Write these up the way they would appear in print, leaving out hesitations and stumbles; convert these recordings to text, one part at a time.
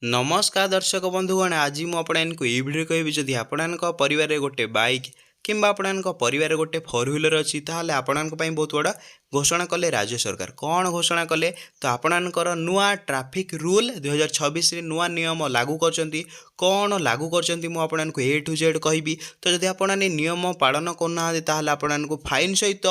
नमस्कार दर्शक बंधुगण आज मुझे ये भिडियो कहबी जदि आपण परिवार गोटे बाइक किंबा आपण परिवार गोटे फोर व्हीलर अच्छी ताहले आपण बहुत बड़ा घोषणा कले राज्य सरकार कौन घोषणा कले तो आपणकर नुआ ट्रैफिक रूल 2026 नुआ नियम लागू करचंती कौन लागू करचंती मु आपनको ए टू जेड कहबी। तो जदि आपण नियम पालन करना ताहले आपनको फाइन सहित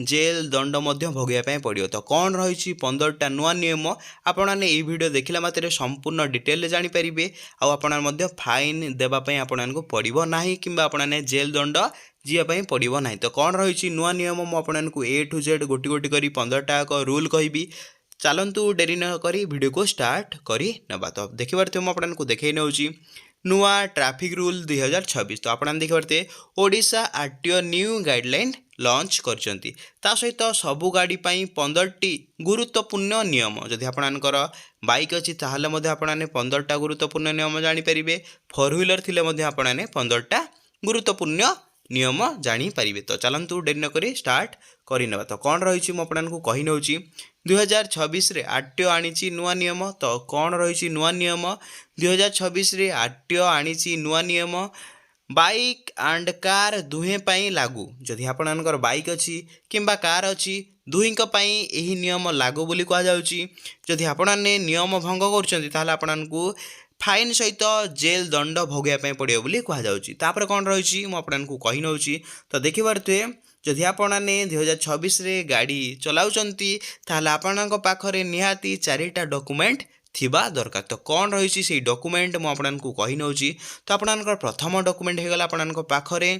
जेल दंड भोगिया पड़ो। तो कौन रही 15टा नुआ नियम आपने ये वीडियो देखला मात्रे संपूर्ण डिटेल जानीपारे आपण फाइन देवाई आपको पड़ो ना कि आपने जेल दंड जीवाई पड़ो ना। तो कौन रही नुआ नियम मुझे ए टू जेड गोटी गोटी कर 15टा रूल कहबी। चलतु डेरी न करी वीडियो को स्टार्ट करी नबा। तो देखी पारे मुझे देखई नौ नुआ ट्रैफिक रूल 2026। तो आप देखी पारे Odisha RTO new guideline launch करचंती सहित सबु गाड़ी 15टी गुरुत्वपूर्ण नियम जदि आपणकर बाइक अच्छी ताहले आपने 15टा गुरुत्वपूर्ण नियम जानीपारे फोर व्हीलर थिले आपने 15टा गुरुत्वपूर्ण नियम जानीपारे। तो चलतु डेरी न करी स्टार्ट करना। तो कौन रही मुझे कही नौ 2026 आरटीओ आनी नुआ नियम। तो कौन रही नुआ नियम 2026 आरटीओ आनी नुआ नियम बाइक एंड कार दुहें पाई लागू जदि आपणकर बाइक अच्छी किंबा कार अच्छी दुहींक पाई यही नियम लागू बोली कह जाउची। जदि आपने नियम भंग करको फाइन सहित जेल दंड भोगिया पड़ो बोली कह जाउची। तापर कौन रही मुझे कही नौ। तो देखी पारे जदि आपने 2026 गाड़ी चलाउचंती ताहले आपणक पाखरे निहाती 4टा डॉक्यूमेंट थिबा दरकार। तो कौन रही से डॉक्यूमेंट मुझे कही नौ। तो आपणकर प्रथम डॉक्यूमेंट होगला आपणक पाखरे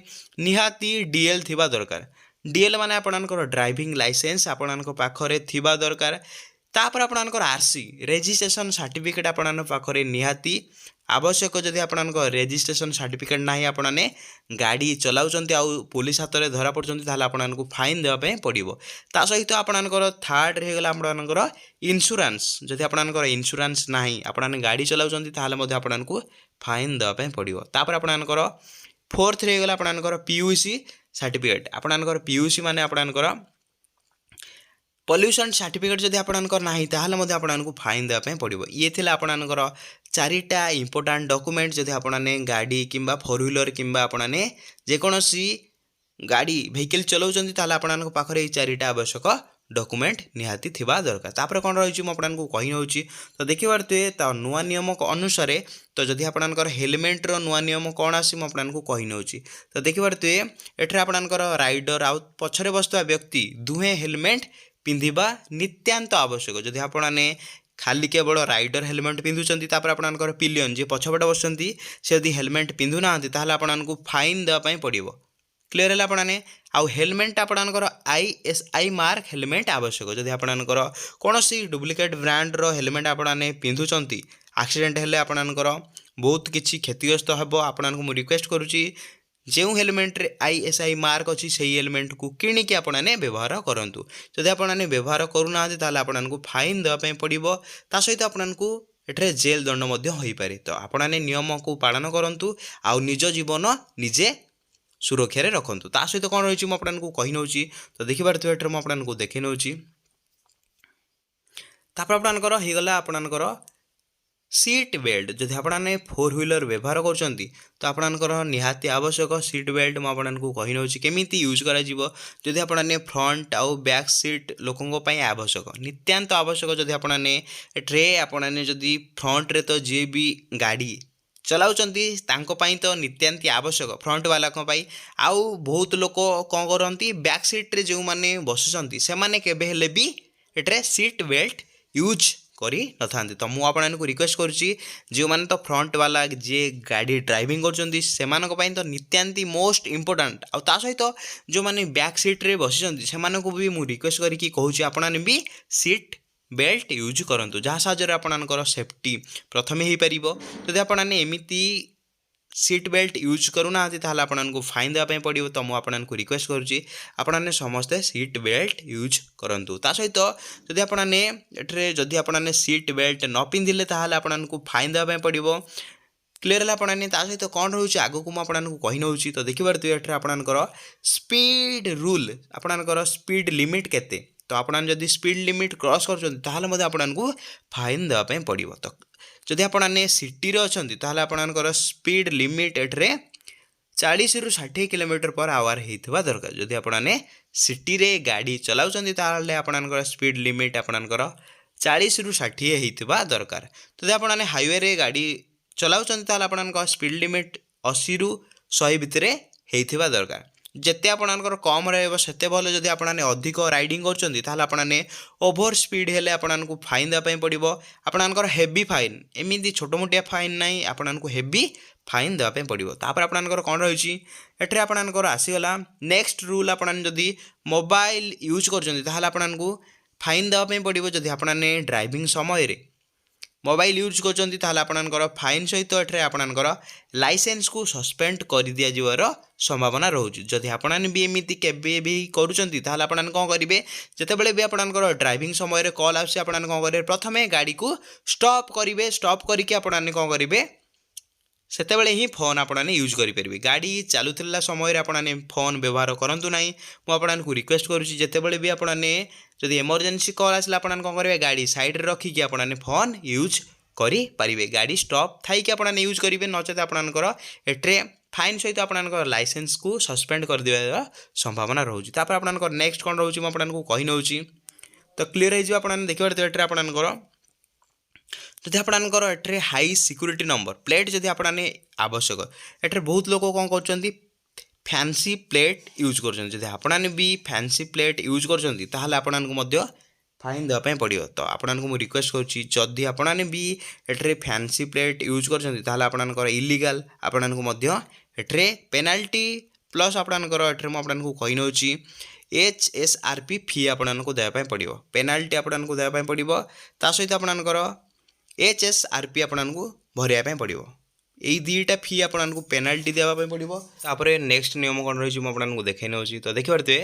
निहाती डीएल थिबा दरकार। डीएल माने आपणकर ड्राइविंग लाइसेंस आपणक पाखरे थिबा दरकार। तापर आपणकर आरसी रजिस्ट्रेशन सर्टिफिकेट आपण पाखरे निहाती आवश्यक। जदि आपणकर रजिस्ट्रेशन सर्टिफिकेट ना आपने गाड़ी चलाउचंती आउ पुलिस हाथ में धरा पड़चंती ताहले आपनको फाइन देवाई पड़ो। ता सहित आपणकर थर्ड रहेगला आपणकर इंश्योरेंस जदि आपणकर इंश्योरेंस ना आपने गाड़ी चलाउचंती ताहले आपनको फाइन देवाई पड़ो। तापर आपणकर फोर्थ रहेगला आपणकर पीयूसी सर्टिफिकेट आपणकर पीयूसी माने आपणकर पॉल्यूशन सर्टिफिकेट जदि आपणकर ना ताहले आपको फाइन देवाई पड़ो। ये थे आपणकर 4टा इंपोर्टाट डॉक्यूमेंट जदि आपने गाड़ी किंबा फोर व्हीलर किंबा आपने जेकोसी गाड़ी व्हीकल चलाउचंती ताहले आपणक पाखरे ये 4टा आवश्यक डॉक्यूमेंट निहाती थिबा दरकार। तापर कौन रही मुझे कही नौ। तो देखी पारे तो नुआ नियम अनुसार तो जदि आपणकर हेलमेट नुआ नियम कौन आसी मुझे कही नौ। तो देखी पारे एठरे आपणकर राइडर आउ पछरे बसुवा व्यक्ति दुहें हेलमेट पिंधिबा नित्यांत आवश्यक। जदि आपने खाली केवल राइडर हेलमेट पिंधुचंती तापर आपणकर पिलियन जी पछपटे बसुचंती से यदि हेलमेट पिंधु ना ताहले आपको फाइन देवाई पड़ो। क्लीयर है आपने आउ हेलमेट आपणकर आईएसआई मार्क हेलमेट आवश्यक। जदि आपणकर कौन सी डुप्लिकेट ब्रांडर हेलमेट आपने पिंधुचंती एक्सीडेंट हेले आपणकर बहुत किसी क्षतिग्रस्त हे आपको मुझे रिक्वेस्ट करुच्ची जो हेलमेट रे आईएसआई मार्क अच्छी से हेलमेट को किणिकी आपने व्यवहार करूँ। जदि आपने व्यवहार करूना ताहले आपको फाइन देवाई पड़ो। ता सहित आपको एठरे जेल दंड हो पारे। तो आपने नियम को पालन करूँ आउ निज जीवन निजे सुरक्षा रखु। ता सहित कौन रही मुझे कही नौ। तो देखिए एठरे मुझे देखी नौ। तापर आपणकर होगला आपणकर सीट बेल्ट जदि आपने फोर व्हीलर व्यवहार करचंती तो आपणकर निहाती आवश्यक सीट बेल्ट मुझे कही नौ केमी यूज कर। जदि आपने फ्रंट आउ बैक सीट लोकों आवश्यक नित्यांत आवश्यक। जदि आपने एठरे आपने जदि फ्रंट रे तो जी भी गाड़ी चलाउचंती तांको तो नित्यांति आवश्यक फ्रंट वाला आउ बहुत लोक कौन करती बैक सीट रे जो माने बसुचंती से माने केबे हेले भी एठरे सीट बेल्ट यूज करी न थांती। तो मु आपको रिक्वेस्ट करुच्ची जो माने तो फ्रंट वाला जे गाड़ी ड्राइविंग करचंती सेमानक पई तो नित्यांति मोस्ट इंपोर्टेंट आउ ता सहित जो माने बैक सीट रे बसिचंती सेमानक भी मु रिक्वेस्ट करी कहूची आपने भी सीट बेल्ट यूज करूँ जहाँ साहाय्य आपणकर सेफ्टी प्रथमे हो पार। जदि आपने एमती सीट बेल्ट यूज करूना ताहले आपको फाइन देवाई पड़ो। तो मुझे आपको रिक्वेस्ट करुच्ची आपने समस्ते सीट बेल्ट यूज करूँ। ता सहित जदि आपने एठरे जदि आपने सीट बेल्ट न पिंधिले ताहले आपको फाइन देवाई पड़ो। क्लीयर है आपने ता सहित कौन रोचे आगक मुझे कही नौ। तो देखिए एठरे आपणकर स्पीड रूल आपणकर स्पीड लिमिट केते। तो आपन जदि स्पीड लिमिट क्रॉस कर आपको फाइन देवाई पड़ो। तो जदि आपने सिटी अच्छी ताल आपणकर स्पीड लिमिट एट्रे 40 ରୁ 60 किलोमीटर पर आवर होता दरकार। जदि आपने सिटी रे गाड़ी चलाउछन्ती ताले आपणकर स्पीड लिमिट आपणकर 40 ରୁ 60 होता दरकार। जदि आपने हाईवे रे गाड़ी चलाउछन्ती ताले आपणकर स्पीड लिमिट 80 ରୁ 100 भितर होता दरकार। जिते आपणकर कम रते भल। जदि आपने अधिक राइडिंग करने ओभर स्पीड हेले आपको फाइन देवाई पड़ो। आपणकर हेवी फाइन एमती छोट मोटिया फाइन ना आपको हेवी फाइन देवाई पड़ो। तापर आपणकर कौन रही एटे आपणकर आसीगला नेक्स्ट रूल। आपने जदि मोबाइल यूज करको फाइन देवाई पड़ो। जदि आपने ड्राइविंग समय मोबाइल यूज कर फाइन सहित एटे आपणकर लाइसेंस को सस्पेंड कर दि जावर संभावना रोचे। जदि आपने भी एमती केबे भी करुँच ताल आपने कौन करेंगे जितेबाला भी आपणकर ड्राइविंग समय कॉल आसे आपने कौन करेंगे प्रथमे गाड़ी को स्टॉप करेंगे। स्टॉप करके आपने कौन करेंगे सेतेबेले ही फोन आपने यूज करेंगे। गाड़ी चलुला समय आपने फोन व्यवहार करूँ ना। मुझे रिक्वेस्ट करुँची जितेबाला भी आपने जदि इमरजेंसी कॉल आसला आपने कौन करेंगे गाड़ी साइड रखिकी आपने फोन यूज करेंगे। गाड़ी स्टॉप थी आपने यूज करेंगे नचेत आपणकर एट्रे फाइन सहित आपणकर लाइसेंस को सस्पेंड कर देवार संभावना रोचे। तापर आपणकर नेक्स्ट कौन रोचे आपको कही नौ तो क्लीयर हो आपने देखिए एट्रे आपणकर जदि आपणकर एट्रे हाई सिक्यूरीटी नंबर प्लेट जदि आपने आवश्यक एट्रे बहुत लोग कौन कर फैंसी प्लेट यूज कर। आपने भी फैंसी प्लेट यूज कर फाइन देवाई पड़ो। तो आपको मुझे रिक्वेस्ट करुँची जदि आपने भी एट्रे फैंसी प्लेट यूज कर इलीगल आपको एट्रे पेनाल्टी प्लस आपणकर एट्रे मुझे कही नौ HSRP फी आपको देवाई पड़ो। पेनाल्टी आपको देवाई पड़ो ता सहित आपणकर HSRP आपको भरिया पड़ो। यही दुईटा फी आपको पेनाल्टी देवाई पड़ो। तापर नेक्स्ट नियम कौन रही आपको देखे नौ तो देखिए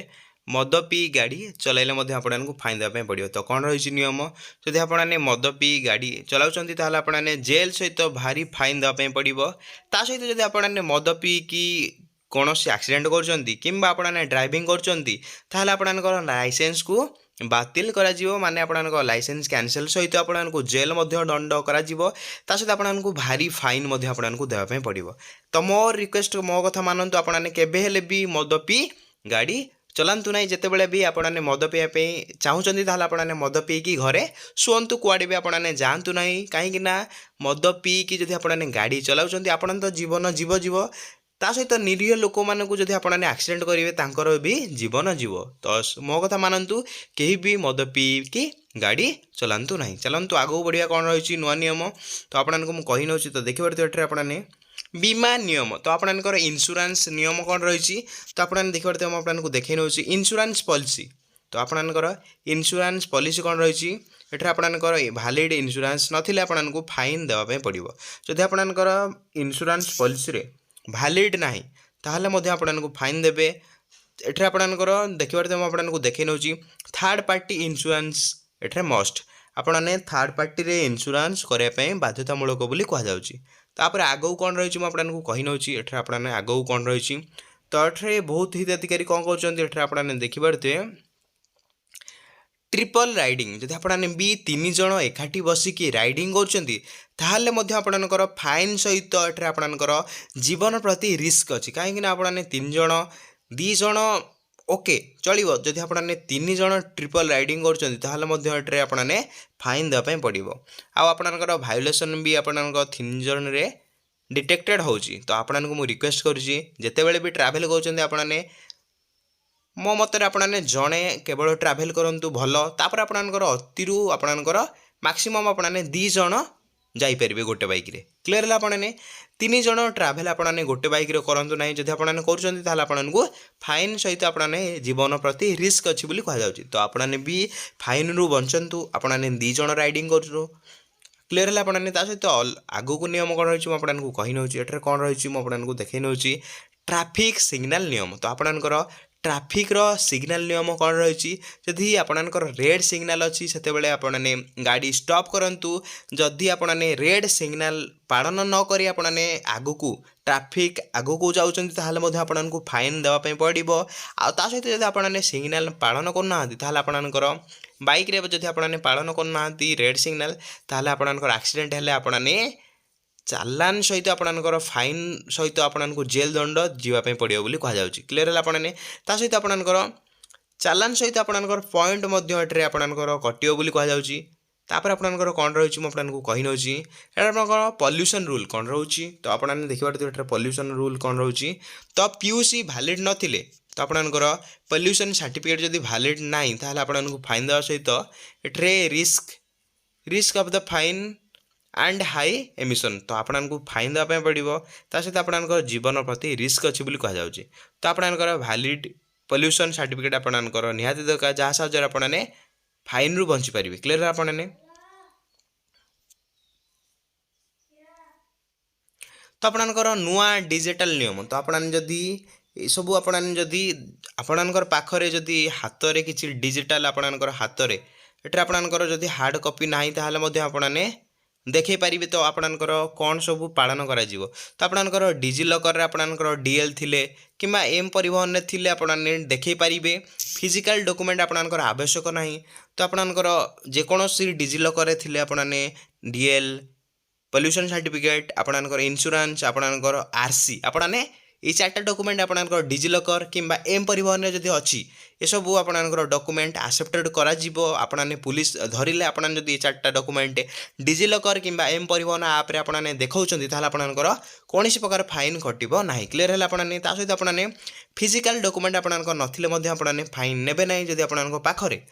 मद पी गाड़ी चलाइले आपको फाइन देवाई पड़ो। तो कौन रही नियम जदि आपने मद पी गाड़ी चलाउछन्ती ताल आपने जेल सहित भारी फाइन देवाई पड़ो। ता सहित जदि आपने मद पी कि कौन एक्सीडेंट कर ड्राइविंग कर आपणकर लाइसेंस को बातिल करा माने आपणकर लाइसेंस कैंसल सहित आपको जेल दंड करा सहित आपको भारी फाइन आपको देवाई पड़ो। तो मोर रिक्वेस्ट मो कथा मानतु आपने केबे भी मद पी गाड़ी चलांतु ना। जितेबाला भी आपने मद पीवाई चाहूँगी ताल आपने मद पीकी घरे शुअंतु कुआडे भी आपने जातु ना। कहीं मद पीकी जदि आपने गाड़ी चलाउछन्ती आपन तो जीवन जीव ता सहित निरीह लोक मानक जदि आपने एक्सीडेंट करेंगे तांकर भी जीवन जीव। तो मो कथा मानतु कहीं भी मद पीकी गाड़ी चलांतु ना। चलतु आगू बढ़िया कौन रही नुआ नियम तो आपको मुझे कही नौ तो देखिए आपने बीमा नियम तो आपणकर इंश्योरेंस नियम कौन रही तो आपने देखिए आपको देखे नौ इंश्योरेंस पॉलिसी। तो आपणकर इंश्योरेंस पॉलिसी कौन रही एठे आपणकर वैलिड इंश्योरेंस नथिले आपको फाइन देवाई पड़ो। जदि आपणकर इंश्योरेंस पॉलिसी रे वैलिड ना ताहले आपको फाइन देवे। एठे आपणकर देखिए आपको देखे नौ थर्ड पार्टी इंश्योरेंस एठे मस्ट आपने थर्ड पार्टी रे इंश्योरेंस करने बाध्यतामूलक बोली कहुच्छी। तापर आगू कौन रही आपको कही नौ एठे आपने आगू कौन रही तो एठे बहुत हिताधिकारी कौन कर आपने देखिए ट्रिपल राइडिंग जदि आपने भी 3 जन एकाठी बसिकी राइडिंग कर फाइन सहित एठे आपणकर जीवन प्रति रिस्क अच्छी। कहीं आपने 3 जन 2 जन ओके चलो जदि आपने 3 जन ट्रिपल राइडिंग कर आपने फाइन देवाई पड़ो। आपणकर भायोलेसन भी आपणकर 3 जन रे डिटेक्टेड होची। तो आपको मुझे रिक्वेस्ट करुँची जितेबाला भी ट्रावेल कर मो मतरे आपने जड़े केवल ट्रावेल करूँ भल। तापर आपणकर अतिरु आपणकर मैक्सिमम आपने 2 जन जापर गोटे बाइक रे क्लीयर है। आपने 3 जन ट्रावेल आपने गोटे बाइक रे करूँ ना। जब आपने करको फाइन सहित आपने जीवन प्रति रिस्क अच्छी कहुच्छी। तो आपने भी फाइन रु बचंतु आपने 2 जन राइडिंग कर क्लीयर है। आपने सहित आगू को नियम कौन रही आपको कही नौ एठे कौन रही आपको देखे नौ ट्रैफिक सिग्नल नियम। तो आपणकर ट्रैफिक रो सिग्नल नियम कौन रही जदि आपणकर रेड सिग्नल अच्छी से आपने गाड़ी स्टॉप करूँ। जदि आपने रेड सिग्नल पालन न करी आपने आगू को ट्रैफिक आगू को जाऊँच आपन को फाइन देवाई पड़ो। आ सहित जब आपने सिग्नल पालन करना आपणकर बाइक रे जदि आपने पालन करना रेड सिग्नल ताहले आपनकर एक्सीडेंट हेले आपने चालान सहित आपनकर फाइन सहित आपको जेल दंड जीवाई पड़ो बोली कहुच्छी क्लीयर है आपने सहित आपनकर चालान सहित आपनकर पॉइंट एटे आपनकर कटियो बोली कहुच्छी तापर आपनकर कौन रही मुझे कही नौची आपनकर पॉल्यूशन रूल कौन रोचे तो आपने देखिए पॉल्यूशन रूल कौन रोचे तो पीयूसी वैलिड नथिले तो आपनकर पॉल्यूशन सर्टिफिकेट जदि वैलिड नहीं ताहले आपको फाइन देवा सहित एटे risk of the fine and high emission तो आपको फाइन देवाई पड़ो सहित आपनकर जीवन प्रति रिस्क अच्छी बोली कहुच्छी तो आपनकर वैलिड पॉल्यूशन सर्टिफिकेट आपनकर निहाती दरकार जहाँ साहाय्य आपने फाइन रु बंची पारे क्लीयर है आपने तो आपनकर नुआ डिजिटल नियम तो आपने जदि सब आपने जदि आपनकर पाखरे जदि हाथ में किसी डिजिटल आपनकर हाथ में एटे आपनकर जदि हार्ड कॉपी नहीं ताहले मध्ये आपने देखै पारिबे तो आपनकर कौन सब पालन करा जीवो तो आपनकर डिजिलॉकर रे आपनकर डीएल थिले किंबा एम परिवहन रे थिले आपने देखै पारिबे फिजिकल डॉक्यूमेंट आपनकर आवश्यक नहीं तो आपनकर जेकोसी डिजिलॉकर रे थिले आपने डीएल पॉल्यूशन सर्टिफिकेट आपनकर इंश्योरेंस आपनकर आरसी आपने ये चार्टा डॉक्यूमेंट आपनकर डिजिलॉकर किंबा एम परिवहन रे जदि अछि ये सब आपनकर डॉक्यूमेंट एक्सेप्टेड करा जीवो आपने पुलिस धरिले आपन जदि ये चार्टा डॉक्यूमेंट डिजिलॉकर किंबा एम परिवहन ऐप रे आपने देखौछंती ताहले आपनकर कोनोसी प्रकार फाइन कटिबो नाही क्लियर है आपने ता सहित आपने फिजिकल डॉक्यूमेंट आपनकर नथिले मध्ये आपने फाइन नेबे नाही जदि आपनकर पाखरे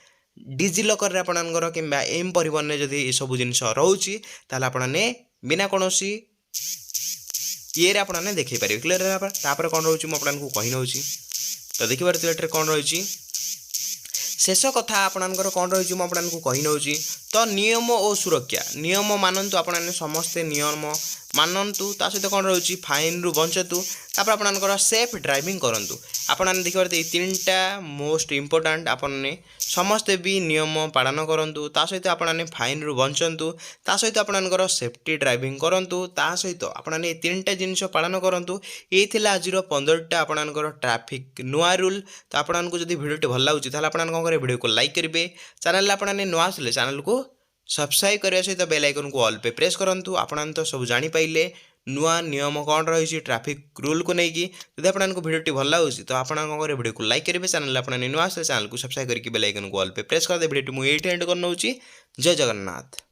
डिजिलॉकर रे आपनकर किंबा एम परिवहन रे जदि ये सब जिनिस रहउची ताहले आपने बिना कोनोसी ये आपने देखी पारे क्लीयर है तापर कौन रोचे मुझे आपको कही नौची तो देखिए ये कौन रही शेष कथा आपनकर कौन रही मुझे आपको कही नौची तो नियम और सुरक्षा नियम मानतु आपने समस्ते नियम मानतु ता सहित कौन रही फाइन रु बंचतु तापर आपनकर सेफ ड्राइविंग करूँ आपने देखिए तीनटा मोस्ट इम्पोर्टाट आपने समस्ते भी नियम पालन करूँ ता सहित आपने फाइन रु बंचतु ता सहित आपनकर सेफ्टी ड्राइविंग करूँ ता सहित आपने तीनटा जिनिस पालन करूँ ये आज 15टा आपनकर ट्रैफिक नुआ रूल तो आपको जब भिडियो भल लगे ताहले आपन कौन करेंगे भिडियो को लाइक करेंगे चैनल आपने नुआ आसले चैनल को सब्सक्राइब करने सहित बेल आइकन को ऑल पे प्रेस करूँ आपन तो सब जापारे नुआ नियम कौन रही ट्रैफिक रूल को लेकिन जब आपको भिडियो भल लगे तो आप भिडियो को लाइक करेंगे चैनल आपने नुआ आसले चैनल को सब्सक्राइब करके बेल आइकन को ऑल पे प्रेस कर दे भिडियो मुझे एंड कर नौची जय जगन्नाथ।